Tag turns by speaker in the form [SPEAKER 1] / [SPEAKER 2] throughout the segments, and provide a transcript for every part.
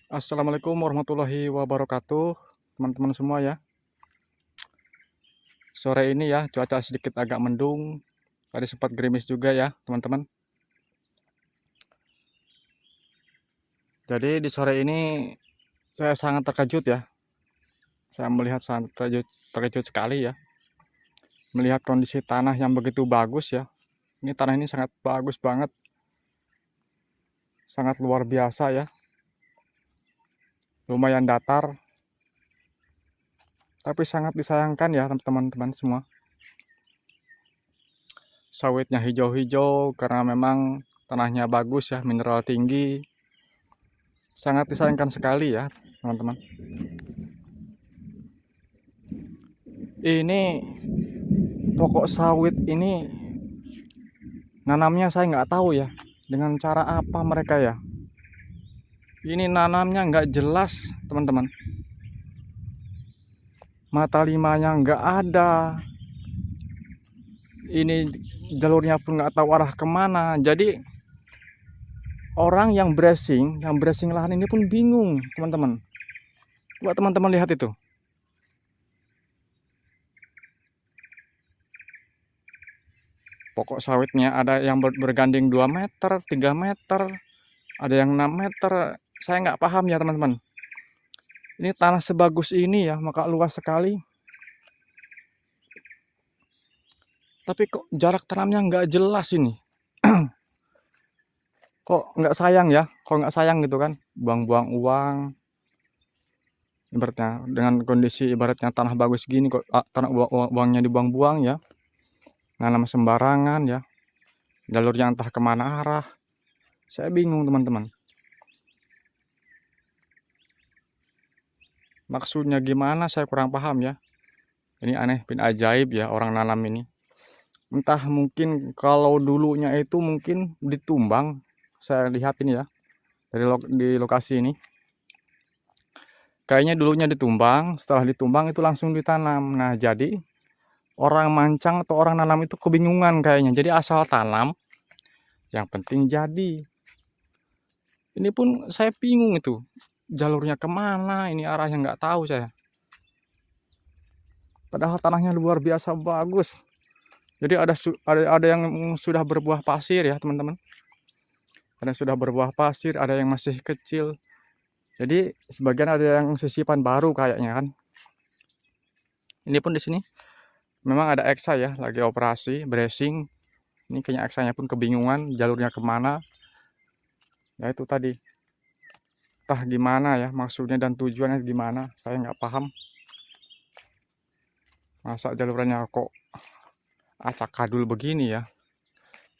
[SPEAKER 1] Assalamualaikum warahmatullahi wabarakatuh, teman-teman semua ya. Sore ini ya, cuaca sedikit agak mendung. Tadi sempat gerimis juga ya, teman-teman. Jadi di sore ini saya sangat terkejut ya. Saya melihat sangat terkejut sekali ya. Melihat kondisi tanah yang begitu bagus ya. Ini tanah ini sangat bagus banget. Sangat luar biasa ya. Lumayan datar. Tapi sangat disayangkan ya teman-teman semua. Sawitnya hijau-hijau karena memang tanahnya bagus ya, mineral tinggi. Sangat disayangkan sekali ya teman-teman. Ini pokok sawit ini nanamnya saya nggak tahu ya, dengan cara apa mereka ya. Ini nanamnya nggak jelas teman-teman. Mata limanya nggak ada. Ini jalurnya pun nggak tahu arah kemana. Jadi orang yang bracing lahan ini pun bingung teman-teman. Coba teman-teman lihat itu. Pokok sawitnya ada yang berganding 2 meter, 3 meter, ada yang 6 meter. Saya nggak paham ya teman-teman. Ini tanah sebagus ini ya, maka luas sekali. Tapi kok jarak tanamnya nggak jelas ini. Kok nggak sayang ya? Kok nggak sayang gitu kan? Buang-buang uang. Ibaratnya dengan kondisi ibaratnya tanah bagus gini kok tanah uangnya dibuang-buang ya. Nanam sembarangan ya. Jalurnya entah kemana arah. Saya bingung teman-teman. Maksudnya gimana saya kurang paham ya. Ini aneh bin ajaib ya orang nanam ini. Entah mungkin kalau dulunya itu mungkin ditumbang. Saya lihat ini ya. Di lokasi ini. Kayaknya dulunya ditumbang, setelah ditumbang itu langsung ditanam. Nah, jadi orang mancang atau orang nanam itu kebingungan kayaknya. Jadi asal tanam, yang penting jadi. Ini pun saya bingung itu. Jalurnya kemana, ini arahnya nggak tahu saya. Padahal tanahnya luar biasa bagus. Jadi ada yang sudah berbuah pasir ya teman-teman. Ada yang sudah berbuah pasir, ada yang masih kecil. Jadi sebagian ada yang sisipan baru kayaknya kan. Ini pun di sini memang ada eksa ya, lagi operasi bracing. Ini kayaknya eksanya pun kebingungan jalurnya kemana. Ya itu tadi. Entah gimana ya maksudnya dan tujuannya gimana. Saya nggak paham. Masa jalurnya kok acak kadul begini ya.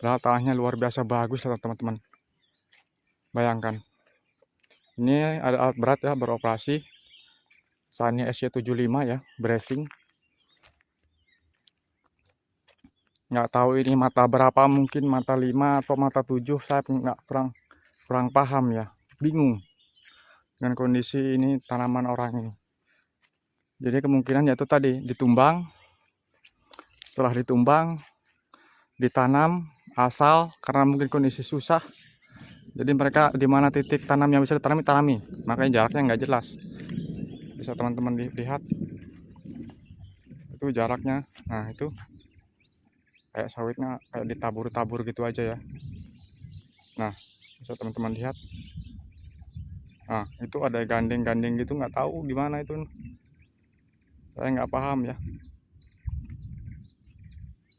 [SPEAKER 1] Padahal tanahnya luar biasa bagus lah teman-teman. Bayangkan. Ini ada alat berat ya beroperasi. Saatnya SC75 ya, bracing. Nggak tahu ini mata berapa, mungkin mata 5 atau mata 7. Saya nggak kurang paham ya. Bingung dengan kondisi ini tanaman orang ini. Jadi kemungkinan yaitu tadi ditumbang. Setelah ditumbang, ditanam asal karena mungkin kondisi susah. Jadi mereka di mana titik tanam yang bisa ditanami, makanya jaraknya nggak jelas. Bisa teman-teman lihat itu jaraknya. Nah itu kayak sawitnya kayak ditabur-tabur gitu aja ya. Nah bisa teman-teman lihat. Nah itu ada gandeng-gandeng gitu, nggak tahu gimana itu. Saya nggak paham ya.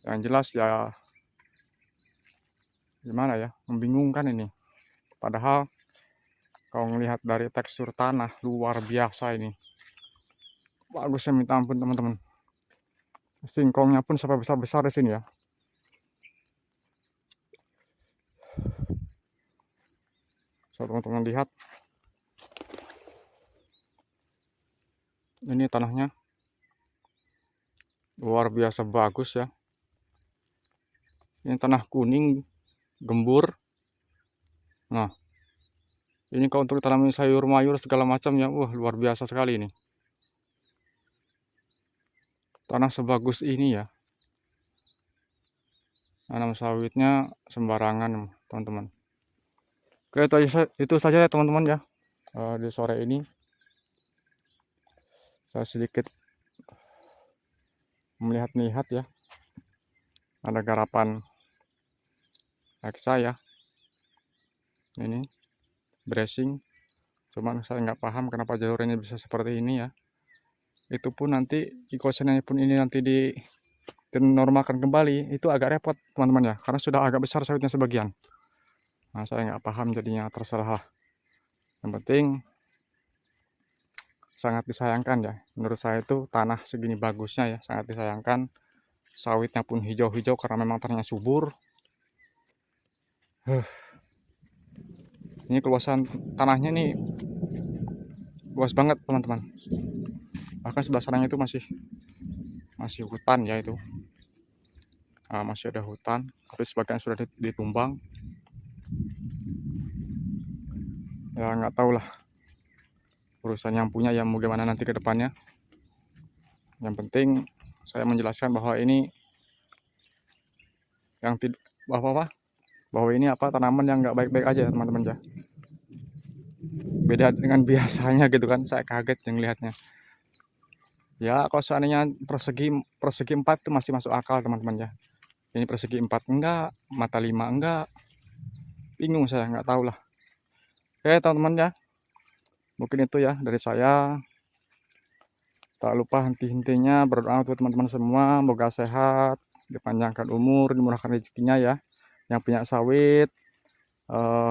[SPEAKER 1] Yang jelas ya gimana ya, membingungkan ini. Padahal kalau melihat dari tekstur tanah luar biasa ini. Bagusnya minta ampun teman-teman. Singkongnya pun sampai besar-besar di sini ya. So, teman-teman lihat. Ini tanahnya luar biasa bagus ya. Ini tanah kuning, gembur. Nah, ini kalau untuk tanam sayur mayur segala macam ya, wah luar biasa sekali ini. Tanah sebagus ini ya. Tanam sawitnya sembarangan, teman-teman. Oke, itu saja ya teman-teman ya. Di sore ini saya sedikit melihat-lihat ya, ada garapan kaki saya ini bracing, cuman saya nggak paham kenapa jalurnya bisa seperti ini ya. Itu pun nanti ekosennya pun ini nanti dinormalkan kembali, itu agak repot teman-teman ya, karena sudah agak besar sawitnya sebagian. Nah saya nggak paham jadinya, terserah lah. Yang penting sangat disayangkan ya, menurut saya itu tanah segini bagusnya ya, sangat disayangkan. Sawitnya pun hijau-hijau karena memang tanahnya subur. Ini keluasan tanahnya nih luas banget teman-teman, bahkan sebelah sananya itu masih hutan ya itu. Nah, masih ada hutan, tapi sebagian sudah ditumbang ya. Nggak tahu lah urusan yang punya yang mau gimana nanti ke depannya. Yang penting saya menjelaskan bahwa ini yang bahwa ini tanaman yang nggak baik-baik aja ya teman-teman ya. Beda dengan biasanya gitu kan, saya kaget yang lihatnya. Ya kalau seandainya persegi 4 itu masih masuk akal teman-teman ya. Ini persegi 4 enggak, mata 5 enggak. Bingung saya, nggak tahu lah. Oke teman-teman ya, mungkin itu ya dari saya. Tak lupa henti-hentinya berdoa untuk teman-teman semua, semoga sehat, dipanjangkan umur, dimurahkan rezekinya ya. Yang punya sawit,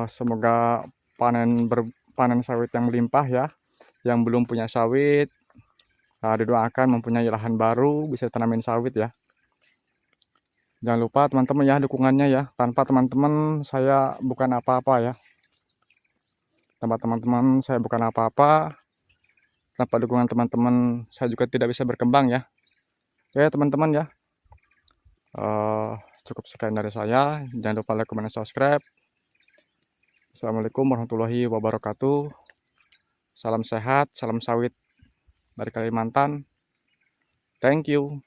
[SPEAKER 1] semoga panen sawit yang melimpah ya. Yang belum punya sawit, didoakan mempunyai lahan baru, bisa tanamin sawit ya. Jangan lupa teman-teman ya dukungannya ya. Tanpa teman-teman saya bukan apa-apa ya. Tanpa teman-teman saya bukan apa-apa. Tanpa dukungan teman-teman saya juga tidak bisa berkembang ya. Oke teman-teman ya. Cukup sekian dari saya. Jangan lupa like, comment, dan subscribe. Assalamualaikum warahmatullahi wabarakatuh. Salam sehat, salam sawit dari Kalimantan. Thank you.